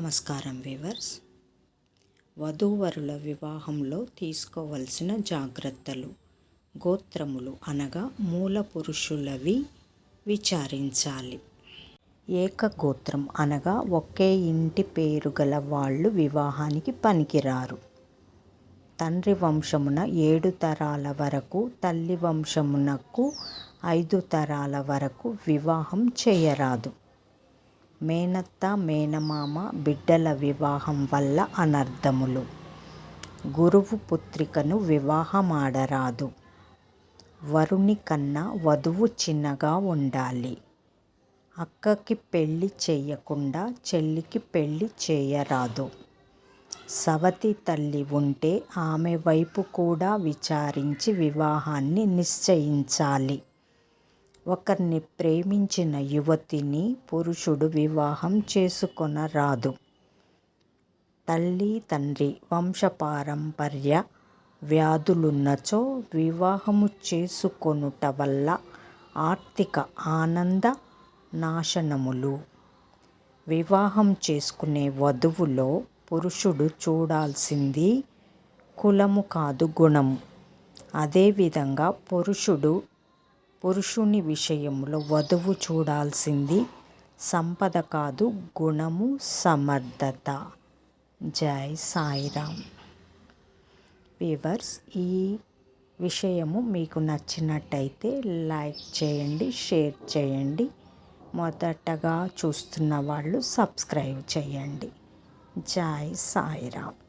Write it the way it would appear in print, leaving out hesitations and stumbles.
నమస్కారం వ్యూవర్స్. వధూవరుల వివాహంలో తీసుకోవలసిన జాగ్రత్తలు. గోత్రములు అనగా మూల పురుషులవి విచారించాలి. ఏకగోత్రం అనగా ఒకే ఇంటి పేరు గల వాళ్ళు వివాహానికి పనికిరారు. తండ్రి వంశమున 7 తరాల వరకు, తల్లి వంశమునకు 5 తరాల వరకు వివాహం చేయరాదు. మేనత్త మేనమామ బిడ్డల వివాహం వల్ల అనర్థములు. గురువు పుత్రికను వివాహమాడరాదు. వరుని కన్నా వధువు చిన్నగా ఉండాలి. అక్కకి పెళ్లి చేయకుండా చెల్లికి పెళ్లి చేయరాదు. సవతి తల్లి ఉంటే ఆమె వైపు కూడా విచారించి వివాహాన్ని నిశ్చయించాలి. ఒకరిని ప్రేమించిన యువతిని పురుషుడు వివాహం చేసుకొనరాదు. తల్లి తండ్రి వంశపారంపర్య వ్యాధులున్నచో వివాహము చేసుకొనుట వల్ల ఆర్థిక ఆనంద నాశనములు. వివాహం చేసుకునే వధువులో పురుషుడు చూడాల్సింది కులము కాదు, గుణము. అదేవిధంగా పురుషుని విషయంలో వధువు చూడాల్సింది సంపద కాదు, గుణము, సమర్థత. జై సాయిరామ్. వ్యూవర్స్, ఈ విషయము మీకు నచ్చినట్టయితే లైక్ చేయండి, షేర్ చేయండి. మొదటగా చూస్తున్న వాళ్ళు సబ్స్క్రైబ్ చేయండి. జై సాయిరామ్.